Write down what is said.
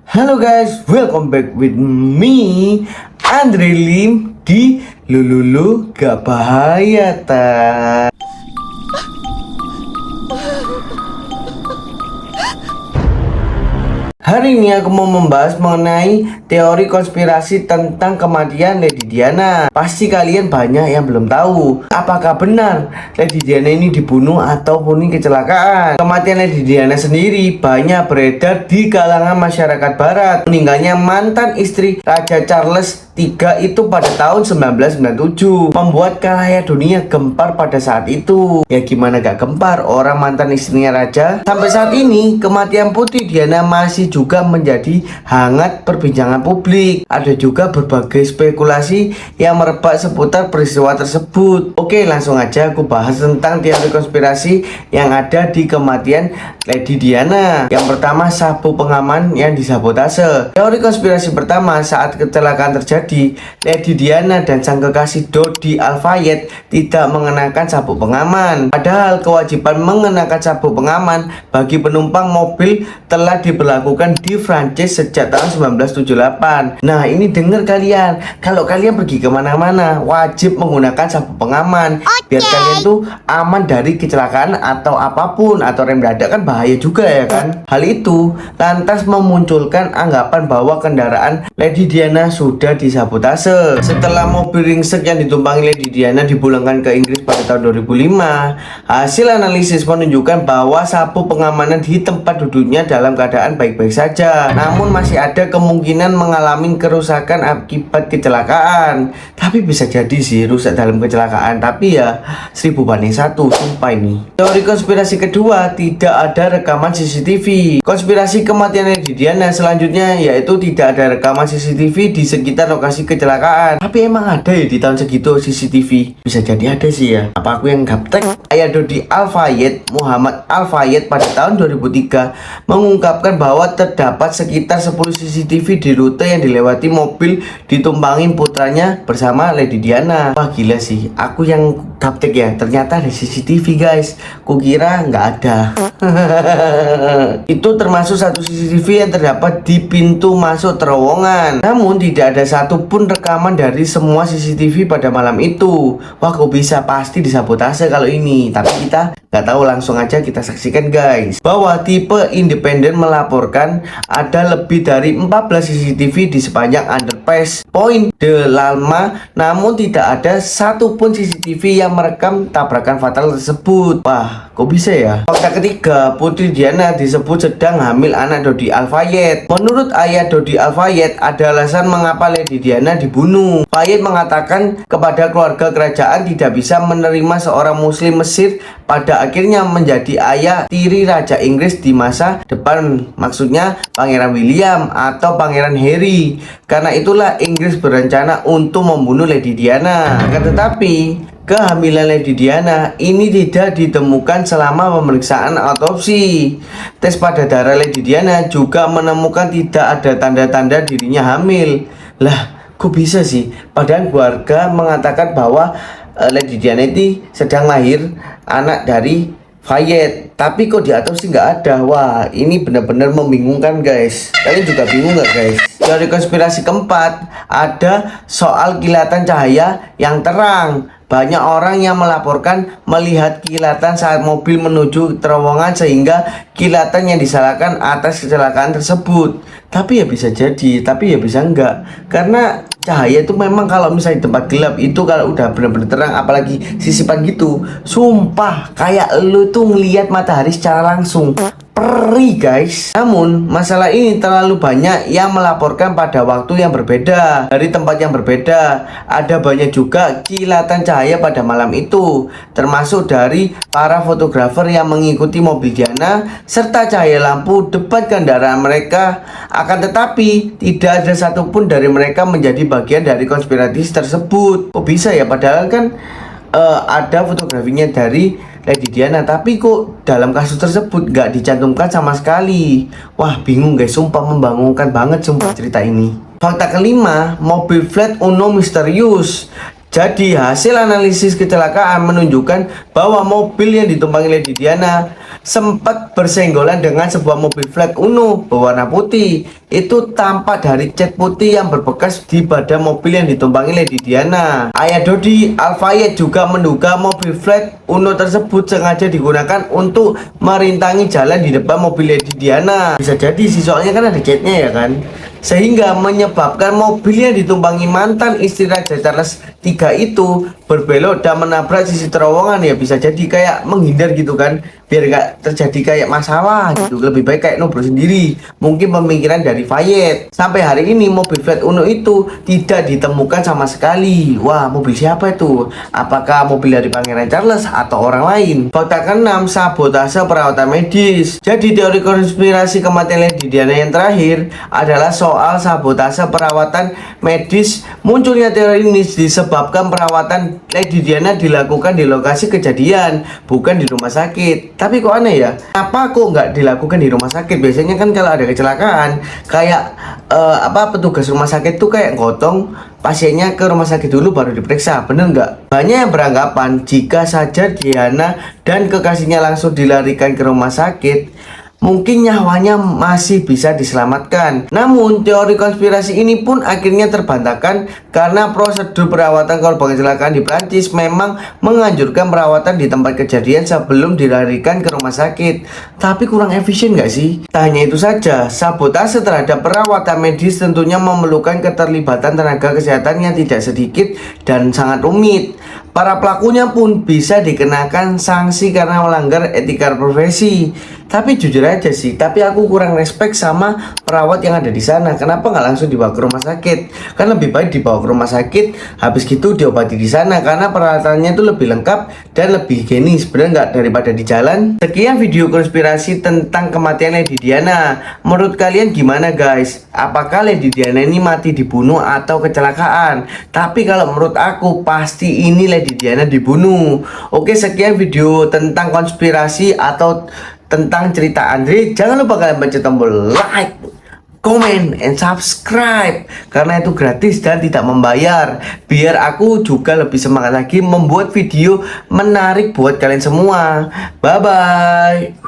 Halo guys, welcome back with me Andre Lim di Lululu Gak Bahaya Ta. Hari ini aku mau membahas mengenai teori konspirasi tentang kematian Lady Diana. Pasti kalian banyak yang belum tahu apakah benar Lady Diana ini dibunuh ataupun ini kecelakaan. Kematian Lady Diana sendiri banyak beredar di kalangan masyarakat barat. Meninggalnya mantan istri Raja Charles III itu pada tahun 1997 membuat kalayak dunia gempar pada saat itu. Ya gimana gak gempar, orang mantan istrinya raja. Sampai saat ini kematian Putri Diana masih juga menjadi hangat perbincangan publik. Ada juga berbagai spekulasi yang merebak seputar peristiwa tersebut. Oke, langsung aja aku bahas tentang teori konspirasi yang ada di kematian Lady Diana. Yang pertama, sabuk pengaman yang disabotase. Teori konspirasi pertama, saat kecelakaan terjadi, Lady Diana dan sang kekasih Dodi Al-Fayed tidak mengenakan sabuk pengaman. Padahal kewajiban mengenakan sabuk pengaman bagi penumpang mobil telah diberlakukan di Prancis sejak tahun 1978. Nah, ini dengar kalian, kalau kalian pergi kemana-mana wajib menggunakan sabuk pengaman biar kalian tuh aman dari kecelakaan atau apapun, atau rem dadak kan bahaya juga ya kan. Hal itu lantas memunculkan anggapan bahwa kendaraan Lady Diana sudah disabotase. Setelah mobil ringsek yang ditumpangi Lady Diana dipulangkan ke Inggris pada tahun 2005, hasil analisis menunjukkan bahwa sabuk pengamanan di tempat duduknya dalam keadaan baik-baik saja, namun masih ada kemungkinan mengalami kerusakan akibat kecelakaan. Tapi bisa jadi sih rusak dalam kecelakaan, tapi ya 1000 banding 1, sumpah ini. Teori konspirasi kedua, tidak ada rekaman CCTV. Konspirasi kematian Lady Diana selanjutnya yaitu tidak ada rekaman CCTV di sekitar lokasi kecelakaan. Tapi emang ada ya di tahun segitu CCTV? Bisa jadi ada sih ya, apa aku yang gaptek? Ayah Dodi Al-Fayed, Muhammad Al-Fayed, pada tahun 2003 mengungkapkan bahwa terdapat sekitar 10 CCTV di rute yang dilewati mobil ditumpangi putranya bersama Lady Diana. Wah gila sih, aku yang gaptek ya, ternyata ada CCTV guys, kukira nggak ada. Itu termasuk satu CCTV yang terdapat di pintu masuk terowongan, namun tidak ada satupun rekaman dari semua CCTV pada malam itu. Wah kok bisa, pasti disabotase kalau ini, tapi kita nggak tahu. Langsung aja kita saksikan guys, bahwa tipe independen melaporkan ada lebih dari 14 CCTV di sepanjang underpass Point de l'Alma, namun tidak ada satupun CCTV yang merekam tabrakan fatal tersebut. Wah kok bisa ya. Fakta ketiga, Putri Diana disebut sedang hamil anak Dodi Al-Fayed. Menurut ayah Dodi Al-Fayed, ada alasan mengapa Lady Diana dibunuh. Fayed mengatakan kepada keluarga kerajaan tidak bisa menerima seorang muslim Mesir pada akhirnya menjadi ayah tiri Raja Inggris di masa depan, maksudnya Pangeran William atau Pangeran Harry. Karena itulah Inggris berencana untuk membunuh Lady Diana. Akan tetapi kehamilan Lady Diana ini tidak ditemukan selama pemeriksaan autopsi. Tes pada darah Lady Diana juga menemukan tidak ada tanda-tanda dirinya hamil. Lah kok bisa sih, padahal keluarga mengatakan bahwa Lady Diana itu sedang lahir anak dari Fayed, tapi kok di autopsi nggak ada. Wah ini benar-benar membingungkan guys. Kalian juga bingung nggak guys? Teori konspirasi keempat, ada soal kilatan cahaya yang terang. Banyak orang yang melaporkan melihat kilatan saat mobil menuju terowongan, sehingga kilatan yang disalahkan atas kecelakaan tersebut. Tapi ya bisa jadi, tapi ya bisa enggak. Karena cahaya itu memang kalau misalnya di tempat gelap itu, kalau udah benar-benar terang, apalagi sisipan gitu, sumpah kayak lu tuh ngelihat matahari secara langsung. Perih guys. Namun masalah ini terlalu banyak yang melaporkan pada waktu yang berbeda, dari tempat yang berbeda. Ada banyak juga kilatan cahaya pada malam itu, termasuk dari para fotografer yang mengikuti mobil Diana serta cahaya lampu depan kendaraan mereka. Akan tetapi tidak ada satupun dari mereka menjadi bagian dari konspirasi tersebut. Kok bisa ya, padahal kan ada fotografinya dari Lady Diana, tapi kok dalam kasus tersebut nggak dicantumkan sama sekali. Wah bingung guys, sumpah membingungkan banget sumpah cerita ini. Fakta kelima, mobil Fiat Uno misterius. Jadi hasil analisis kecelakaan menunjukkan bahwa mobil yang ditumpangi Lady Diana sempat bersenggolan dengan sebuah mobil flat Uno berwarna putih. Itu tampak dari cat putih yang berbekas di badan mobil yang ditumpangi Lady Diana. Ayah Dodi, Al-Fayed, juga menduga mobil flat Uno tersebut sengaja digunakan untuk merintangi jalan di depan mobil Lady Diana. Bisa jadi sih, soalnya kan ada catnya ya kan, sehingga menyebabkan mobil yang ditumpangi mantan istri Raja Charles III itu berbelok dan menabrak sisi terowongan. Ya bisa jadi kayak menghindar gitu kan, biar gak terjadi kayak masalah gitu. Lebih baik kayak nobro sendiri, mungkin pemikiran dari Fayed. Sampai hari ini mobil flat Uno itu tidak ditemukan sama sekali. Wah, mobil siapa itu? Apakah mobil dari Pangeran Charles atau orang lain? Fakta keenam, sabotase perawatan medis. Jadi teori konspirasi kematian Lady Diana yang terakhir adalah soal sabotase perawatan medis. Munculnya teori ini disebabkan perawatan Lady Diana dilakukan di lokasi kejadian, bukan di rumah sakit. Tapi kok aneh ya, apa kok nggak dilakukan di rumah sakit? Biasanya kan kalau ada kecelakaan, kayak petugas rumah sakit tuh kayak gotong pasiennya ke rumah sakit dulu baru diperiksa, bener nggak? Banyak yang beranggapan jika saja Diana dan kekasihnya langsung dilarikan ke rumah sakit, mungkin nyawanya masih bisa diselamatkan. Namun teori konspirasi ini pun akhirnya terbantahkan karena prosedur perawatan korban kecelakaan di Prancis memang menganjurkan perawatan di tempat kejadian sebelum dilarikan ke rumah sakit. Tapi kurang efisien nggak sih? Tak hanya itu saja, sabotase terhadap perawatan medis tentunya memerlukan keterlibatan tenaga kesehatan yang tidak sedikit dan sangat rumit. Para pelakunya pun bisa dikenakan sanksi karena melanggar etika profesi. Tapi jujur aja sih, tapi aku kurang respect sama perawat yang ada di sana. Kenapa nggak langsung dibawa ke rumah sakit? Kan lebih baik dibawa ke rumah sakit, habis gitu diobati di sana karena peralatannya itu lebih lengkap dan lebih higienis, bener nggak, daripada di jalan. Sekian video konspirasi tentang kematian Lady Diana. Menurut kalian gimana guys? Apakah Lady Diana ini mati dibunuh atau kecelakaan? Tapi kalau menurut aku pasti ini Lady Diana dibunuh. Oke, sekian video tentang konspirasi atau tentang cerita Andre. Jangan lupa kalian pencet tombol like, comment, and subscribe karena itu gratis dan tidak membayar, biar aku juga lebih semangat lagi membuat video menarik buat kalian semua. Bye bye.